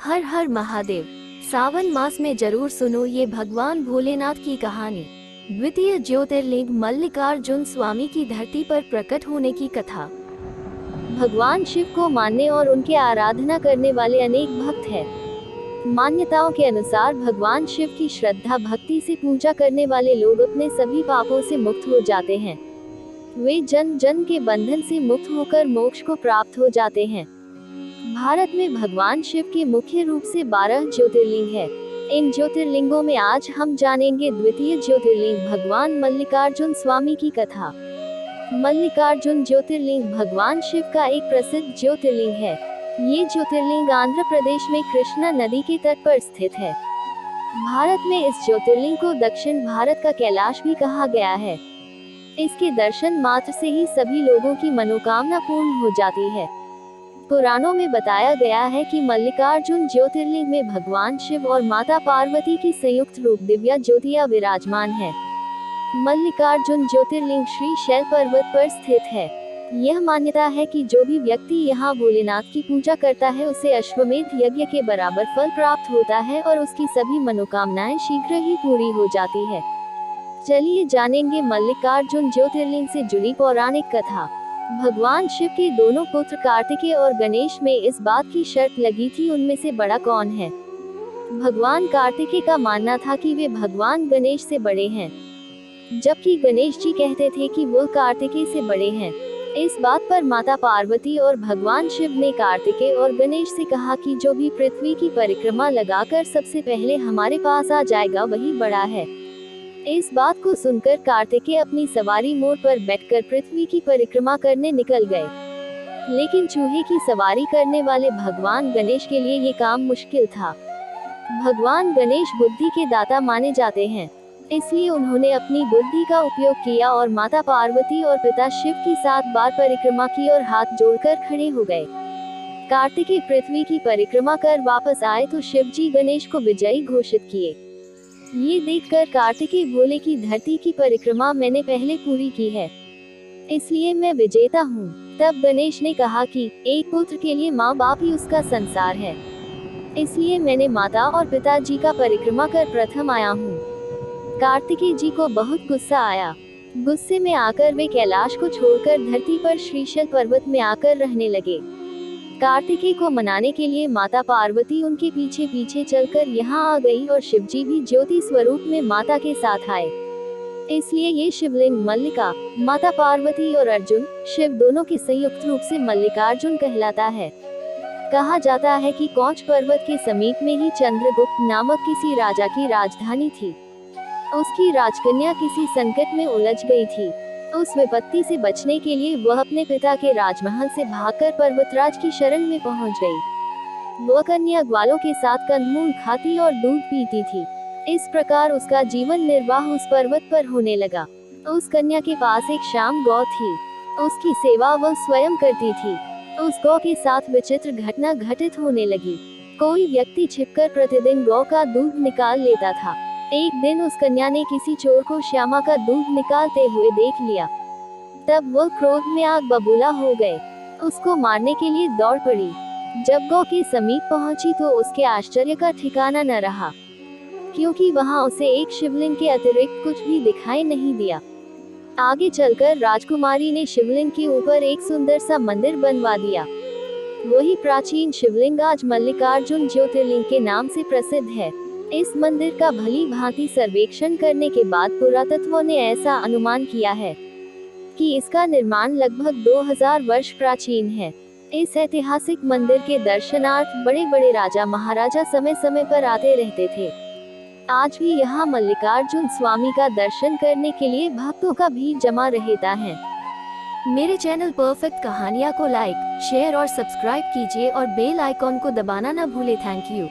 हर हर महादेव। सावन मास में जरूर सुनो ये भगवान भोलेनाथ की कहानी। द्वितीय ज्योतिर्लिंग मल्लिकार्जुन स्वामी की धरती पर प्रकट होने की कथा। भगवान शिव को मानने और उनके आराधना करने वाले अनेक भक्त हैं। मान्यताओं के अनुसार भगवान शिव की श्रद्धा भक्ति से पूजा करने वाले लोग अपने सभी पापों से मुक्त हो जाते हैं। वे जन्म जन्म के बंधन से मुक्त होकर मोक्ष को प्राप्त हो जाते हैं। भारत में भगवान शिव के मुख्य रूप से 12 ज्योतिर्लिंग है। इन ज्योतिर्लिंगों में आज हम जानेंगे द्वितीय ज्योतिर्लिंग भगवान मल्लिकार्जुन स्वामी की कथा। मल्लिकार्जुन ज्योतिर्लिंग भगवान शिव का एक प्रसिद्ध ज्योतिर्लिंग है। ये ज्योतिर्लिंग आंध्र प्रदेश में कृष्णा नदी के तट पर स्थित है। भारत में इस ज्योतिर्लिंग को दक्षिण भारत का कैलाश भी कहा गया है। इसके दर्शन मात्र से ही सभी लोगों की मनोकामना पूर्ण हो जाती है। पुराणों में बताया गया है कि मल्लिकार्जुन ज्योतिर्लिंग में भगवान शिव और माता पार्वती की संयुक्त रूप दिव्या ज्योतियां विराजमान है। मल्लिकार्जुन ज्योतिर्लिंग श्री शैल पर्वत पर स्थित है। यह मान्यता है कि जो भी व्यक्ति यहाँ भोलेनाथ की पूजा करता है उसे अश्वमेध यज्ञ के बराबर फल प्राप्त होता है और उसकी सभी मनोकामनाएं शीघ्र ही पूरी हो जाती है। चलिए जानेंगे मल्लिकार्जुन ज्योतिर्लिंग से जुड़ी पौराणिक कथा। भगवान शिव के दोनों पुत्र कार्तिकेय और गणेश में इस बात की शर्त लगी थी उनमें से बड़ा कौन है। भगवान कार्तिकेय का मानना था कि वे भगवान गणेश से बड़े हैं, जबकि गणेश जी कहते थे कि वो कार्तिकेय से बड़े हैं। इस बात पर माता पार्वती और भगवान शिव ने कार्तिकेय और गणेश से कहा कि जो भी पृथ्वी की परिक्रमा लगाकर सबसे पहले हमारे पास आ जाएगा वही बड़ा है। इस बात को सुनकर कार्तिकेय अपनी सवारी मोर पर बैठकर पृथ्वी की परिक्रमा करने निकल गए। लेकिन चूहे की सवारी करने वाले भगवान गणेश के लिए ये काम मुश्किल था। भगवान गणेश बुद्धि के दाता माने जाते हैं, इसलिए उन्होंने अपनी बुद्धि का उपयोग किया और माता पार्वती और पिता शिव की 7 बार परिक्रमा की और हाथ जोड़कर खड़े हो गए। कार्तिकेय पृथ्वी की परिक्रमा कर वापस आए तो शिव जी गणेश को विजयी घोषित किए। ये देखकर कार्तिकेय बोले कि धरती की परिक्रमा मैंने पहले पूरी की है, इसलिए मैं विजेता हूँ। तब गणेश ने कहा कि एक पुत्र के लिए माँ बाप ही उसका संसार है, इसलिए मैंने माता और पिताजी का परिक्रमा कर प्रथम आया हूँ। कार्तिकेय जी को बहुत गुस्सा आया। गुस्से में आकर वे कैलाश को छोड़कर धरती पर श्रीशैल पर्वत में आकर रहने लगे। कार्तिकेय को मनाने के लिए माता पार्वती उनके पीछे पीछे चलकर यहाँ आ गई और शिवजी भी ज्योति स्वरूप में माता के साथ आए। इसलिए ये शिवलिंग मल्लिका, माता पार्वती और अर्जुन, शिव दोनों के संयुक्त रूप से मल्लिकार्जुन कहलाता है। कहा जाता है कि कौच पर्वत के समीप में ही चंद्रगुप्त नामक किसी राजा की राजधानी थी। उसकी राजकन्या किसी संकट में उलझ गई थी। उस विपत्ति से बचने के लिए वह अपने पिता के राजमहल से भागकर पर्वतराज की शरण में पहुंच गई। वह कन्या ग्वालों के साथ कंदमूल खाती और दूध पीती थी। इस प्रकार उसका जीवन निर्वाह उस पर्वत पर होने लगा। उस कन्या के पास एक श्याम गौ थी। उसकी सेवा वह स्वयं करती थी। उस गौ के साथ विचित्र घटना घटित होने लगी। कोई व्यक्ति छिपकर प्रतिदिन गौ का दूध निकाल लेता था। एक दिन उस कन्या ने किसी चोर को श्यामा का दूध निकालते हुए देख लिया। तब वह क्रोध में आग बबूला हो गए। उसको मारने के लिए दौड़ पड़ी। जब गौ के समीप पहुंची तो उसके आश्चर्य का ठिकाना न रहा, क्योंकि वहां उसे एक शिवलिंग के अतिरिक्त कुछ भी दिखाई नहीं दिया। आगे चलकर राजकुमारी ने शिवलिंग के ऊपर एक सुंदर सा मंदिर बनवा दिया। वही प्राचीन शिवलिंग आज मल्लिकार्जुन ज्योतिर्लिंग के नाम से प्रसिद्ध है। इस मंदिर का भली भांति सर्वेक्षण करने के बाद पुरातत्वों ने ऐसा अनुमान किया है कि इसका निर्माण लगभग 2000 वर्ष प्राचीन है। इस ऐतिहासिक मंदिर के दर्शनार्थ बड़े बड़े राजा महाराजा समय समय पर आते रहते थे। आज भी यहाँ मल्लिकार्जुन स्वामी का दर्शन करने के लिए भक्तों का भीड़ जमा रहता है। मेरे चैनल परफेक्ट कहानियाँ को लाइक, शेयर और सब्सक्राइब कीजिए और बेल आइकॉन को दबाना न भूले। Thank you.